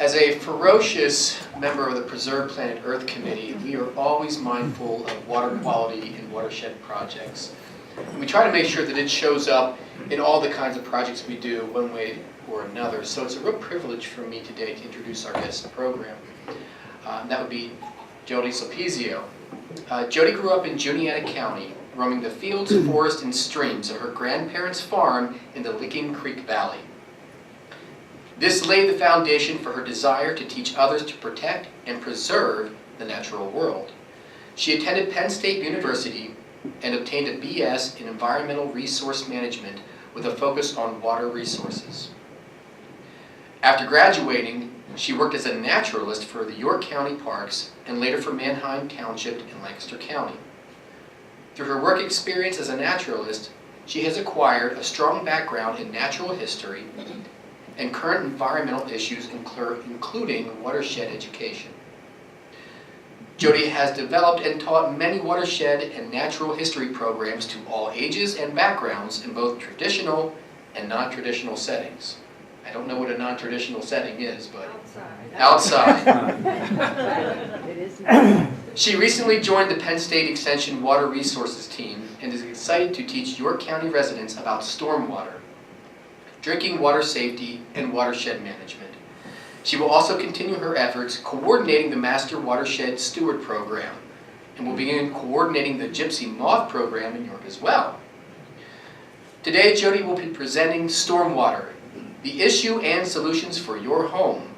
As a ferocious member of the Preserve Planet Earth Committee, we are always mindful of water quality in watershed projects. And we try to make sure that it shows up in all the kinds of projects we do one way or another. So it's a real privilege for me today to introduce our guest program. That would be Jodi Sulpizio. Jodi grew up in Juniata County, roaming the fields, forests, and streams of her grandparents' farm in the Licking Creek Valley. This laid the foundation for her desire to teach others to protect and preserve the natural world. She attended Penn State University and obtained a BS in Environmental Resource Management with a focus on water resources. After graduating, she worked as a naturalist for the York County Parks and later for Manheim Township in Lancaster County. Through her work experience as a naturalist, she has acquired a strong background in natural history and current environmental issues, including watershed education. Jodi has developed and taught many watershed and natural history programs to all ages and backgrounds in both traditional and non-traditional settings. I don't know what a non-traditional setting is, but outside. It is not. She recently joined the Penn State Extension Water Resources team and is excited to teach York County residents about stormwater, drinking water safety, and watershed management. She will also continue her efforts coordinating the Master Watershed Steward Program and will begin coordinating the Gypsy Moth Program in York as well. Today, Jodi will be presenting Stormwater, the issue and solutions for your home.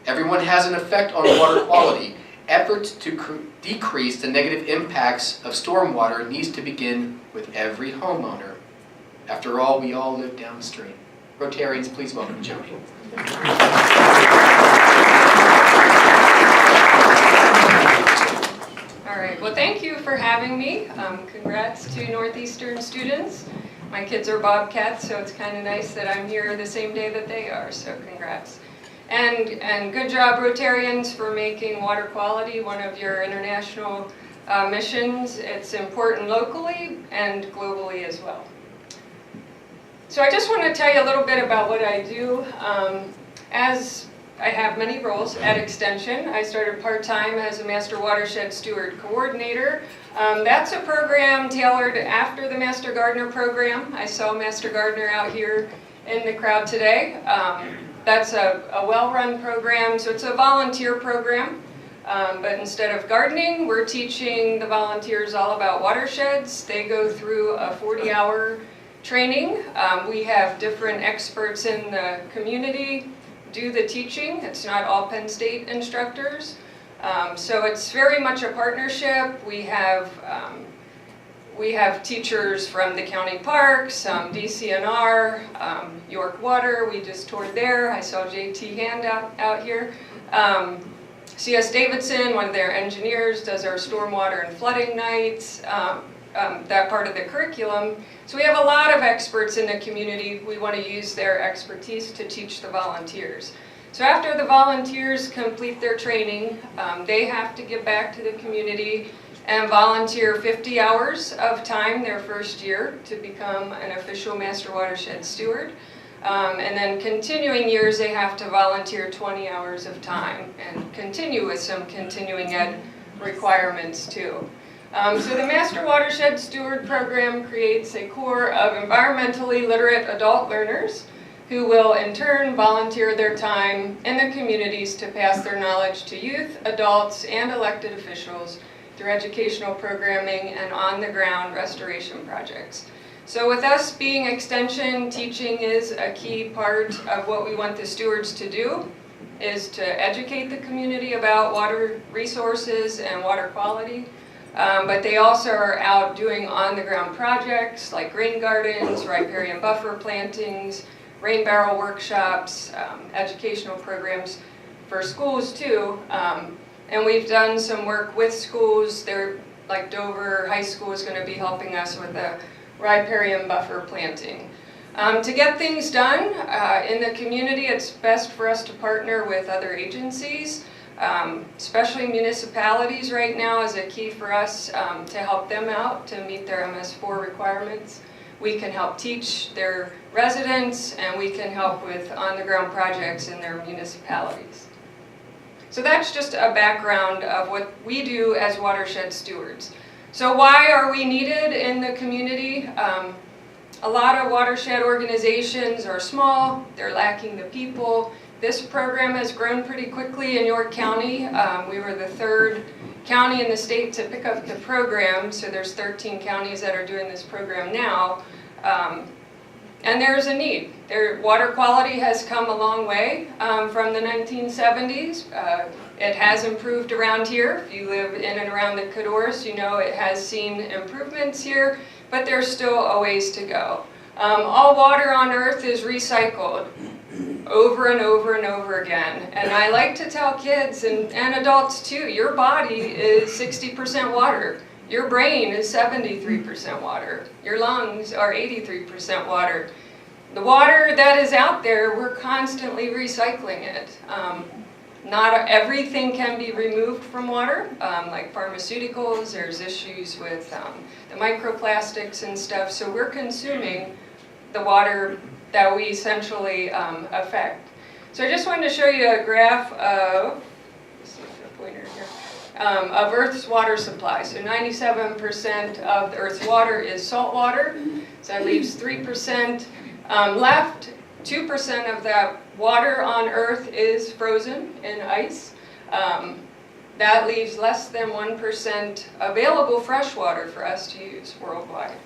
Everyone has an effect on water quality. Efforts to decrease the negative impacts of stormwater needs to begin with every homeowner. After all, we all live downstream. Rotarians, please welcome Jodi. All right, well, thank you for having me. Congrats to Northeastern students. My kids are Bobcats, so it's kind of nice that I'm here the same day that they are, so congrats. And good job, Rotarians, for making water quality one of your international missions. It's important locally and globally as well. So I just want to tell you a little bit about what I do. As I have many roles at Extension, I started part-time as a Master Watershed Steward Coordinator. That's a program tailored after the Master Gardener program. I saw Master Gardener out here in the crowd today. That's a well-run program, so it's a volunteer program. But instead of gardening, we're teaching the volunteers all about watersheds. They go through a 40-hour training. We have different experts in the community do the teaching. It's not all Penn State instructors. So it's very much a partnership. We have teachers from the county parks, DCNR, York Water, we just toured there. I saw JT Hand out here. CS Davidson, one of their engineers, does our stormwater and flooding nights, that part of the curriculum. So we have a lot of experts in the community. We want to use their expertise to teach the volunteers. So after the volunteers complete their training, they have to give back to the community and volunteer 50 hours of time their first year to become an official Master Watershed Steward. And then continuing years, they have to volunteer 20 hours of time and continue with some continuing ed requirements too. So the Master Watershed Steward Program creates a core of environmentally literate adult learners who will in turn volunteer their time in the communities to pass their knowledge to youth, adults, and elected officials through educational programming and on-the-ground restoration projects. So with us being Extension, teaching is a key part of what we want the stewards to do, is to educate the community about water resources and water quality. But they also are out doing on-the-ground projects like rain gardens, riparian buffer plantings, rain barrel workshops, educational programs for schools too. And we've done some work with schools. They're like Dover High School is going to be helping us with a riparian buffer planting. To get things done in the community, it's best for us to partner with other agencies. Especially municipalities right now is a key for us to help them out to meet their MS4 requirements. We can help teach their residents, and we can help with on-the-ground projects in their municipalities. So that's just a background of what we do as watershed stewards. So why are we needed in the community? A lot of watershed organizations are small, they're lacking the people. This program has grown pretty quickly in York County. We were the 3rd county in the state to pick up the program, so there's 13 counties that are doing this program now. And there's a need. Water quality has come a long way from the 1970s. It has improved around here. If you live in and around the Cadorus, you know it has seen improvements here, but there's still a ways to go. All water on Earth is recycled over and over and over again. And I like to tell kids and adults too, your body is 60% water. Your brain is 73% water. Your lungs are 83% water. The water that is out there, we're constantly recycling it. Not everything can be removed from water, like pharmaceuticals. There's issues with the microplastics and stuff. So we're consuming the water that we essentially affect. So I just wanted to show you a graph of, let's see if the pointer here, of Earth's water supply. So 97% of the Earth's water is salt water. So that leaves 3% left. 2% of that water on Earth is frozen in ice. That leaves less than 1% available fresh water for us to use worldwide.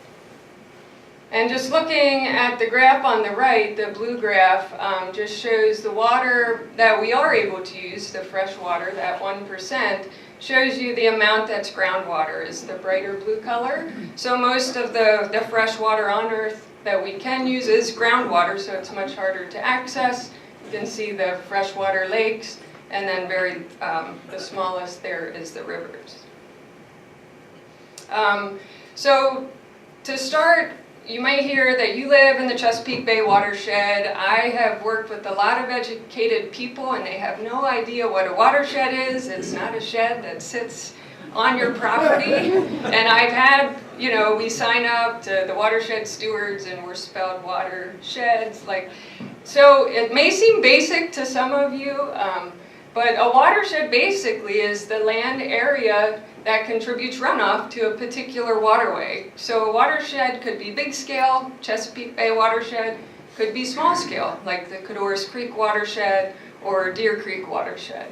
And just looking at the graph on the right, the blue graph just shows the water that we are able to use, the fresh water, that 1%, shows you the amount that's groundwater, is the brighter blue color. So most of the fresh water on Earth that we can use is groundwater, so it's much harder to access. You can see the freshwater lakes, and then the smallest there is the rivers. So to start, you might hear that you live in the Chesapeake Bay watershed. I have worked with a lot of educated people, and they have no idea what a watershed is. It's not a shed that sits on your property. And I've had, we sign up to the Watershed Stewards, and we're spelled watersheds. So it may seem basic to some of you, but a watershed basically is the land area that contributes runoff to a particular waterway. So a watershed could be big scale, Chesapeake Bay watershed, could be small scale, like the Cadorus Creek watershed or Deer Creek watershed.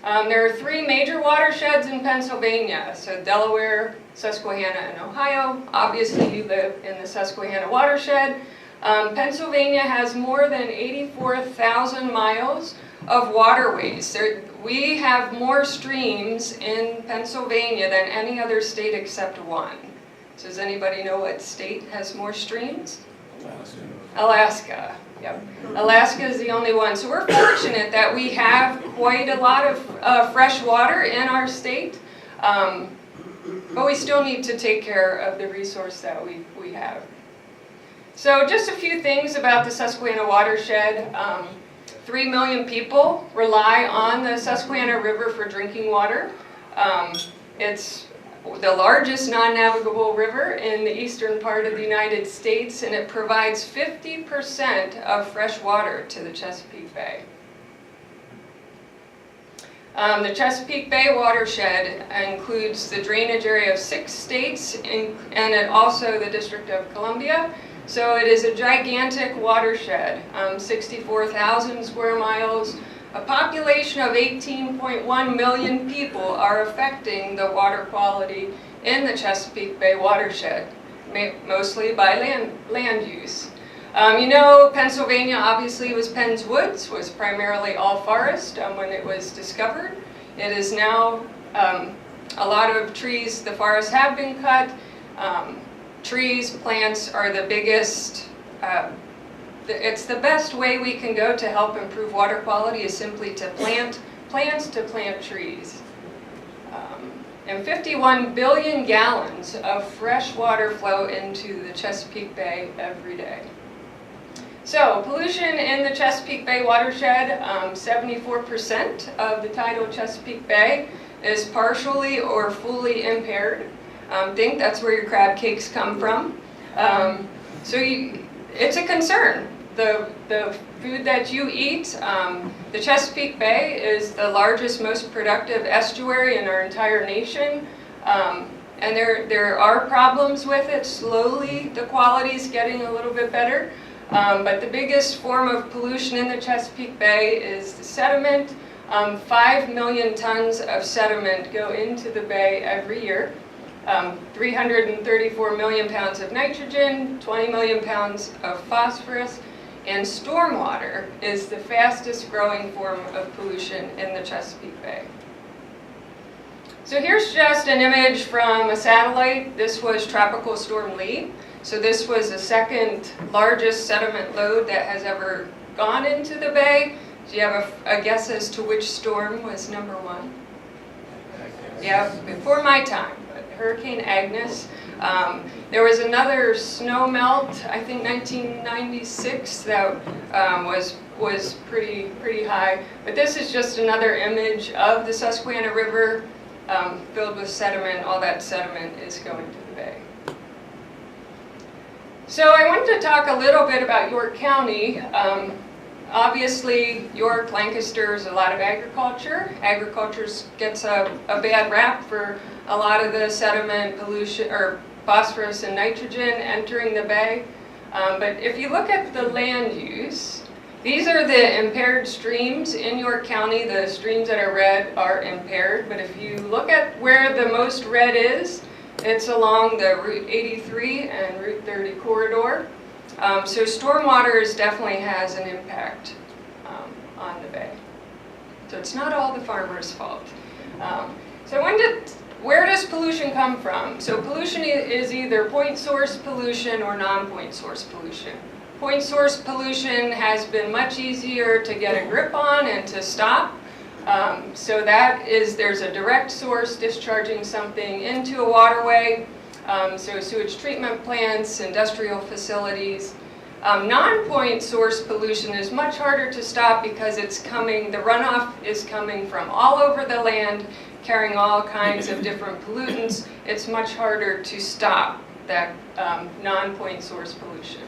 There are 3 major watersheds in Pennsylvania, so Delaware, Susquehanna, and Ohio. Obviously you live in the Susquehanna watershed. Pennsylvania has more than 84,000 miles of waterways. We have more streams in Pennsylvania than any other state except one. So does anybody know what state has more streams? Alaska. Yep. Alaska is the only one. So we're fortunate that we have quite a lot of fresh water in our state, but we still need to take care of the resource that we have. So just a few things about the Susquehanna watershed. 3 million people rely on the Susquehanna River for drinking water. It's the largest non-navigable river in the eastern part of the United States, and it provides 50% of fresh water to the Chesapeake Bay. The Chesapeake Bay watershed includes the drainage area of 6 states and also the District of Columbia. So it is a gigantic watershed, 64,000 square miles. A population of 18.1 million people are affecting the water quality in the Chesapeake Bay watershed, mostly by land use. Pennsylvania obviously was Penn's Woods, was primarily all forest when it was discovered. It is now a lot of trees, the forests have been cut. Trees, plants are the biggest, it's the best way we can go to help improve water quality is simply to plant trees. And 51 billion gallons of fresh water flow into the Chesapeake Bay every day. So pollution in the Chesapeake Bay watershed, 74% of the tidal Chesapeake Bay is partially or fully impaired. Think that's where your crab cakes come from. So it's a concern. The food that you eat, the Chesapeake Bay is the largest, most productive estuary in our entire nation. And there are problems with it. Slowly, the quality is getting a little bit better. But the biggest form of pollution in the Chesapeake Bay is the sediment. 5 million tons of sediment go into the bay every year. 334 million pounds of nitrogen, 20 million pounds of phosphorus, and stormwater is the fastest growing form of pollution in the Chesapeake Bay. So here's just an image from a satellite. This was Tropical Storm Lee. So this was the second largest sediment load that has ever gone into the bay. Do you have a guess as to which storm was number one? Yeah, before my time, but Hurricane Agnes. There was another snow melt, I think 1996, that was pretty high. But this is just another image of the Susquehanna River filled with sediment. All that sediment is going to the bay. So I wanted to talk a little bit about York County. Obviously, York, Lancaster is a lot of agriculture. Agriculture gets a bad rap for a lot of the sediment pollution, or phosphorus and nitrogen entering the bay. But if you look at the land use, these are the impaired streams in York County. The streams that are red are impaired. But if you look at where the most red is, it's along the Route 83 and Route 30 corridor. So stormwater definitely has an impact on the bay. So it's not all the farmers' fault. So I wanted to, where does pollution come from? So pollution is either point source pollution or non-point source pollution. Point source pollution has been much easier to get a grip on and to stop. So that is, there's a direct source discharging something into a waterway. So sewage treatment plants, industrial facilities. Non-point source pollution is much harder to stop because it's coming, the runoff is coming from all over the land, carrying all kinds of different pollutants. It's much harder to stop that non-point source pollution.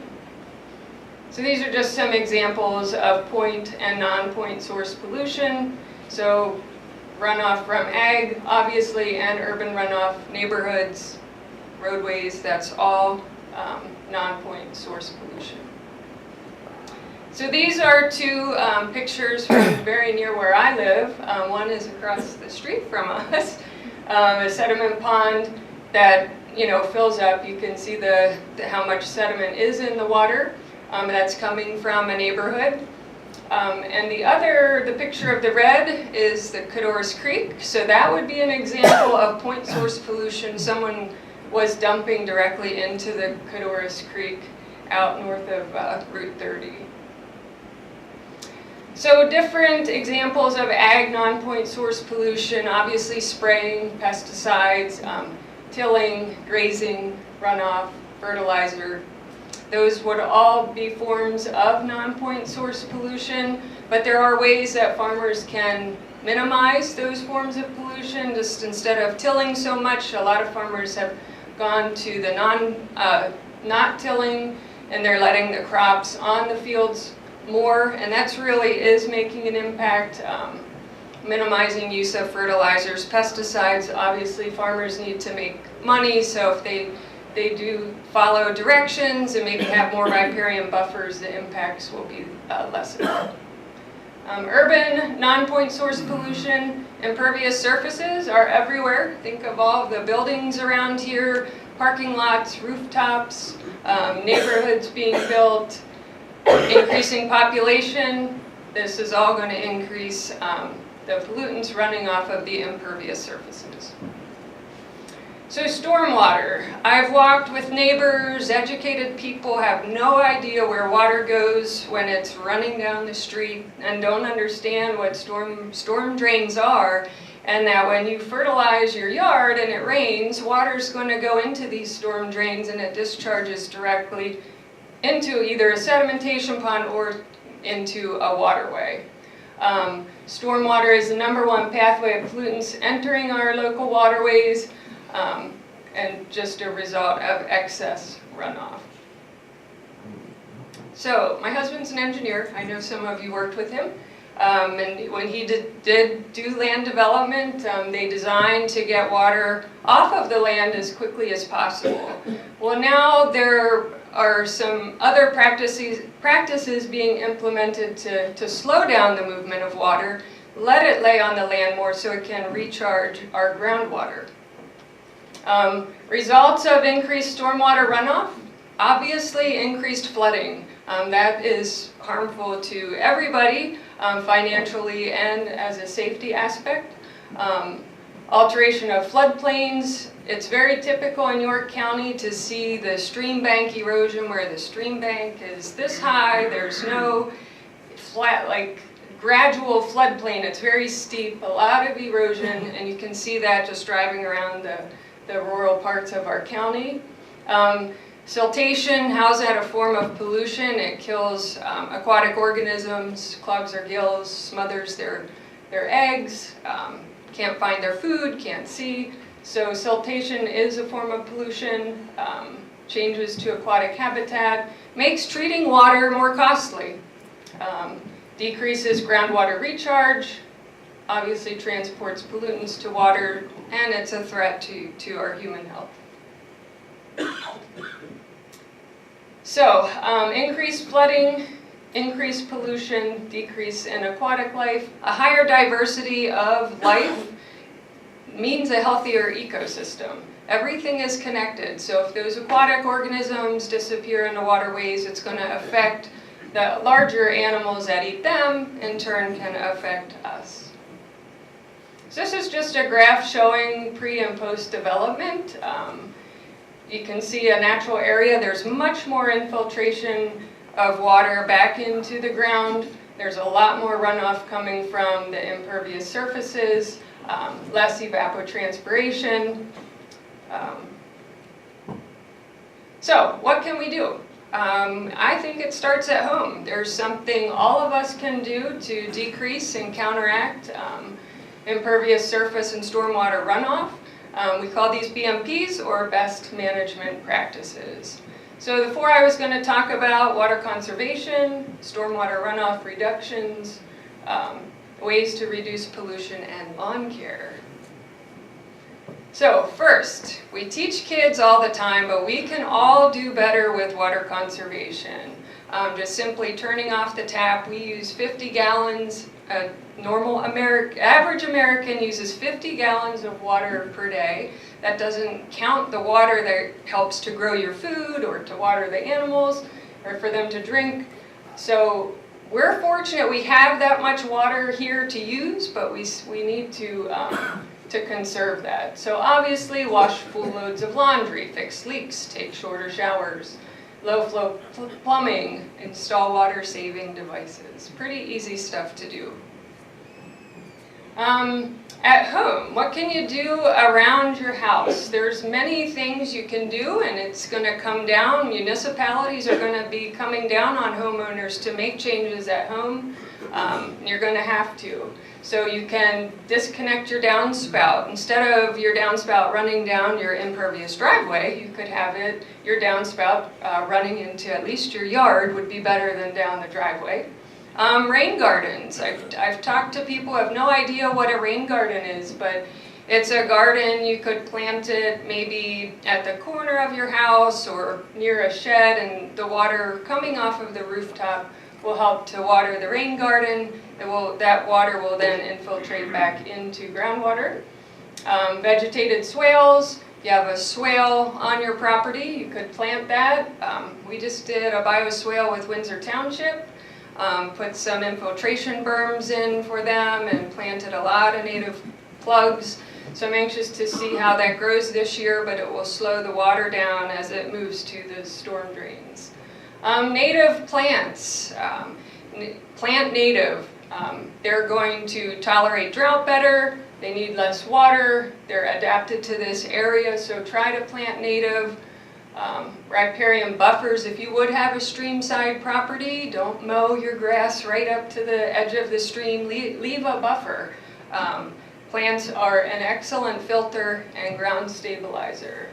So these are just some examples of point and non-point source pollution. So runoff from ag, obviously, and urban runoff, neighborhoods, roadways, that's all non-point source pollution. So these are two pictures from very near where I live. One is across the street from us, a sediment pond that fills up. You can see how much sediment is in the water. That's coming from a neighborhood. And the picture of the red is the Cadorus Creek. So that would be an example of point source pollution. Someone was dumping directly into the Cadorus Creek out north of Route 30. So different examples of ag non-point source pollution, obviously spraying, pesticides, tilling, grazing, runoff, fertilizer. Those would all be forms of non-point source pollution, but there are ways that farmers can minimize those forms of pollution. Just instead of tilling so much, a lot of farmers have gone to the not tilling, and they're letting the crops on the fields more, and that's really is making an impact. Minimizing use of fertilizers, pesticides. Obviously, farmers need to make money, so if they do follow directions and maybe have more riparian buffers, the impacts will be lessened. Urban non-point source pollution, impervious surfaces are everywhere. Think of all of the buildings around here, parking lots, rooftops, neighborhoods being built, increasing population. This is all going to increase the pollutants running off of the impervious surfaces. So stormwater. I've walked with neighbors, educated people have no idea where water goes when it's running down the street and don't understand what storm drains are, and that when you fertilize your yard and it rains, water's going to go into these storm drains and it discharges directly into either a sedimentation pond or into a waterway. Stormwater is the #1 pathway of pollutants entering our local waterways, and just a result of excess runoff. So my husband's an engineer. I know some of you worked with him. And when he did do land development, they designed to get water off of the land as quickly as possible. Well, now there are some other practices being implemented to slow down the movement of water, let it lay on the land more so it can recharge our groundwater. Results of increased stormwater runoff, obviously increased flooding. That is harmful to everybody, financially and as a safety aspect. Alteration of floodplains. It's very typical in York County to see the stream bank erosion where the stream bank is this high. There's no flat, like gradual floodplain. It's very steep, a lot of erosion, and you can see that just driving around the rural parts of our county. Siltation, how's that a form of pollution? It kills aquatic organisms, clogs their gills, smothers their eggs, can't find their food, can't see. So siltation is a form of pollution, changes to aquatic habitat, makes treating water more costly, decreases groundwater recharge, obviously transports pollutants to water, and it's a threat to our human health. So, increased flooding, increased pollution, decrease in aquatic life, a higher diversity of life means a healthier ecosystem. Everything is connected, so if those aquatic organisms disappear in the waterways, it's going to affect the larger animals that eat them, in turn can affect us. So this is just a graph showing pre and post development. You can see a natural area. There's much more infiltration of water back into the ground. There's a lot more runoff coming from the impervious surfaces, less evapotranspiration. So what can we do? I think it starts at home. There's something all of us can do to decrease and counteract impervious surface and stormwater runoff. We call these BMPs, or best management practices. So the four I was going to talk about: water conservation, stormwater runoff reductions, ways to reduce pollution, and lawn care. So first, we teach kids all the time, but we can all do better with water conservation. Just simply turning off the tap. We use 50 gallons. Average American uses 50 gallons of water per day. That doesn't count the water that helps to grow your food or to water the animals or for them to drink. So we're fortunate we have that much water here to use, but we need to conserve that. So obviously wash full loads of laundry, fix leaks, take shorter showers, low flow plumbing, install water saving devices. Pretty easy stuff to do. At home, what can you do around your house? There's many things you can do, and it's going to come down. Municipalities are going to be coming down on homeowners to make changes at home. You're going to have to. So you can disconnect your downspout. Instead of your downspout running down your impervious driveway, you could have your downspout running into at least your yard would be better than down the driveway. Rain gardens. I've talked to people who have no idea what a rain garden is, but it's a garden. You could plant it maybe at the corner of your house or near a shed, and the water coming off of the rooftop will help to water the rain garden. That water will then infiltrate back into groundwater. Vegetated swales. If you have a swale on your property, you could plant that. We just did a bioswale with Windsor Township. Put some infiltration berms in for them and planted a lot of native plugs. So I'm anxious to see how that grows this year, but it will slow the water down as it moves to the storm drains. Native plants, plant native. They're going to tolerate drought better, they need less water, they're adapted to this area, so try to plant native. Riparian buffers. If you would have a streamside property, don't mow your grass right up to the edge of the stream. Leave a buffer. Plants are an excellent filter and ground stabilizer.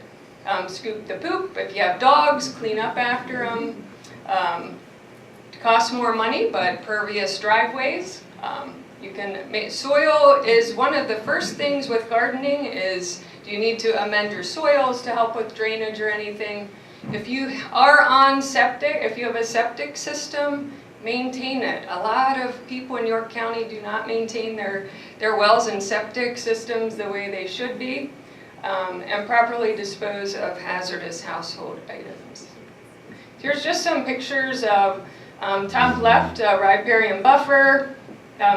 Scoop the poop. If you have dogs, clean up after them. Costs more money, but pervious driveways. Soil is one of the first things with gardening is, do you need to amend your soils to help with drainage or anything? If you are on septic, if you have a septic system, maintain it. A lot of people in York County do not maintain their wells and septic systems the way they should be, and properly dispose of hazardous household items. Here's just some pictures of top left, riparian buffer.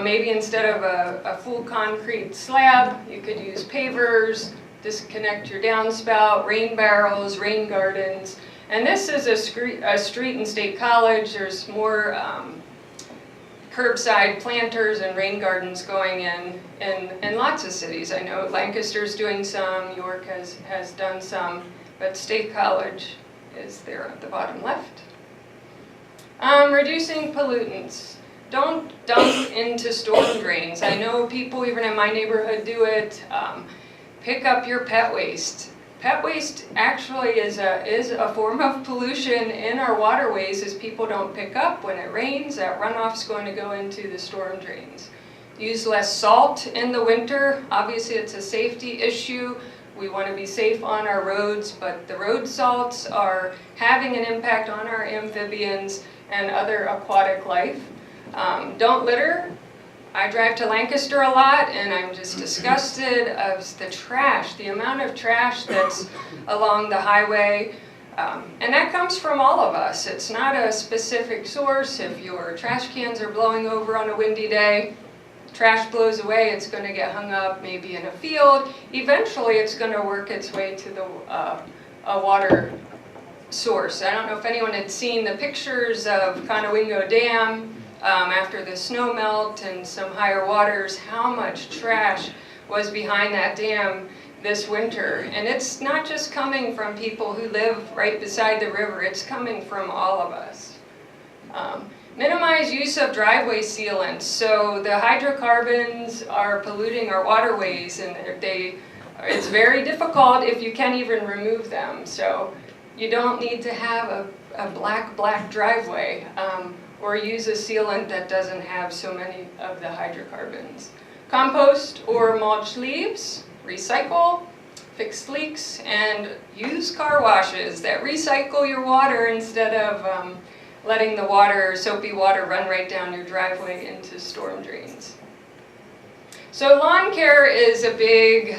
Maybe instead of a full concrete slab, you could use pavers, disconnect your downspout, rain barrels, rain gardens. And this is a street in State College. There's more curbside planters and rain gardens going in lots of cities. I know Lancaster's doing some, York has done some, but State College is there at the bottom left. Reducing pollutants. Don't dump into storm drains. I know people even in my neighborhood do it. Pick up your pet waste. Pet waste actually is a form of pollution in our waterways as people don't pick up. When it rains, that runoff's going to go into the storm drains. Use less salt in the winter. Obviously it's a safety issue. We want to be safe on our roads, but the road salts are having an impact on our amphibians and other aquatic life. Don't litter. I drive to Lancaster a lot and I'm just disgusted of the trash, the amount of trash that's along the highway. And that comes from all of us. It's not a specific source. If your trash cans are blowing over on a windy day, trash blows away, it's going to get hung up maybe in a field. Eventually it's going to work its way to the a water source. I don't know if anyone had seen the pictures of Conowingo Dam after the snow melt and some higher waters, how much trash was behind that dam this winter. And it's not just coming from people who live right beside the river, it's coming from all of us. Minimize use of driveway sealants. So the hydrocarbons are polluting our waterways and it's very difficult if you can't even remove them. So you don't need to have a black driveway or use a sealant that doesn't have so many of the hydrocarbons. Compost or mulch leaves, recycle, fix leaks, and use car washes that recycle your water instead of letting the soapy water run right down your driveway into storm drains. So lawn care is a big,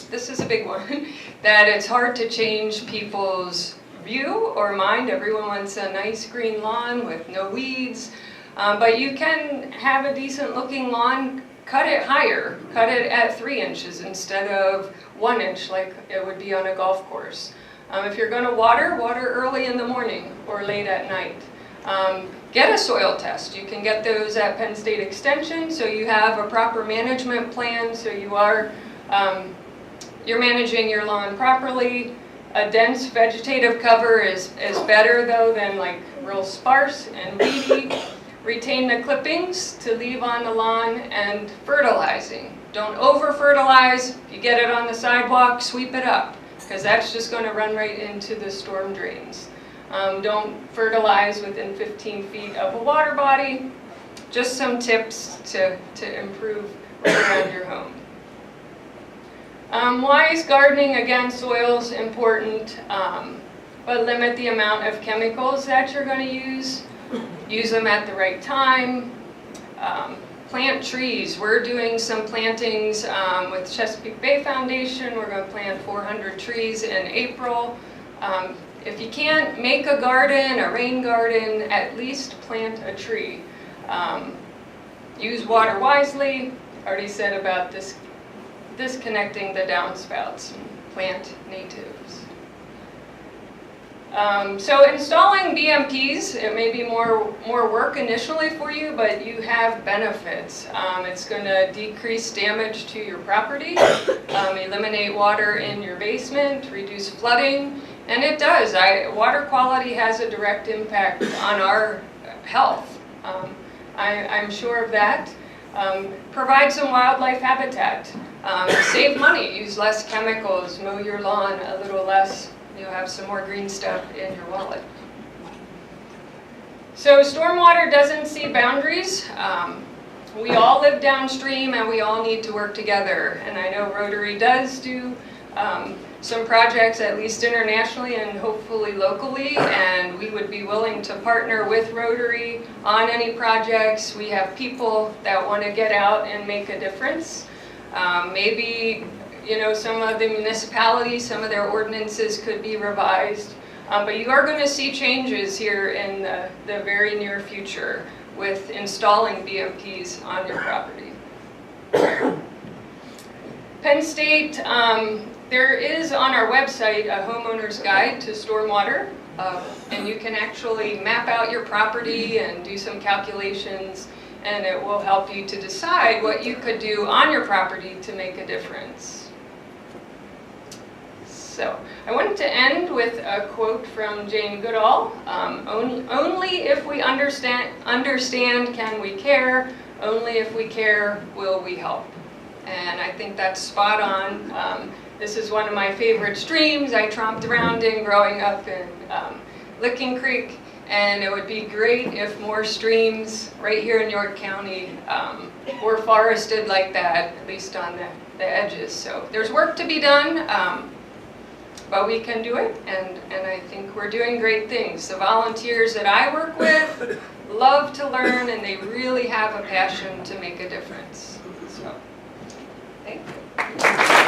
this is a big one, that it's hard to change people's view or mind. Everyone wants a nice green lawn with no weeds, but you can have a decent looking lawn. Cut it higher, cut it at 3 inches instead of 1 inch like it would be on a golf course. If you're going to water early in the morning or late at night. Get a soil test. You can get those at Penn State Extension, so you have a proper management plan, so you're managing your lawn properly. A dense vegetative cover is better though than like real sparse and weedy. Retain the clippings to leave on the lawn, and fertilizing. Don't over fertilize. If you get it on the sidewalk, sweep it up, because that's just going to run right into the storm drains. Don't fertilize within 15 feet of a water body. Just some tips to improve right around your home. Wise gardening, again, soil's important, but limit the amount of chemicals that you're going to use. Use them at the right time. Plant trees. We're doing some plantings with Chesapeake Bay Foundation. We're going to plant 400 trees in April. If you can't make a garden, a rain garden, at least plant a tree. Use water wisely. Already said about disconnecting the downspouts. Plant natives. So installing BMPs, it may be more work initially for you, but you have benefits. It's going to decrease damage to your property, eliminate water in your basement, reduce flooding, and it does. Water quality has a direct impact on our health. I'm sure of that. Provide some wildlife habitat. Save money, use less chemicals, mow your lawn a little less. You'll have some more green stuff in your wallet. So stormwater doesn't see boundaries. We all live downstream and we all need to work together. And I know Rotary does do some projects, at least internationally and hopefully locally, and we would be willing to partner with Rotary on any projects. We have people that want to get out and make a difference. Maybe, you know, some of the municipalities, some of their ordinances could be revised. But you are going to see changes here in the very near future with installing BMPs on your property. Penn State, there is on our website a homeowner's guide to stormwater, and you can actually map out your property and do some calculations, and it will help you to decide what you could do on your property to make a difference. So I wanted to end with a quote from Jane Goodall. Only if we understand can we care. Only if we care will we help. And I think that's spot on. This is one of my favorite streams I tromped around in growing up in Licking Creek. And it would be great if more streams right here in York County were forested like that, at least on the edges. So there's work to be done. But we can do it, and I think we're doing great things. The volunteers that I work with love to learn, and they really have a passion to make a difference. So, thank you.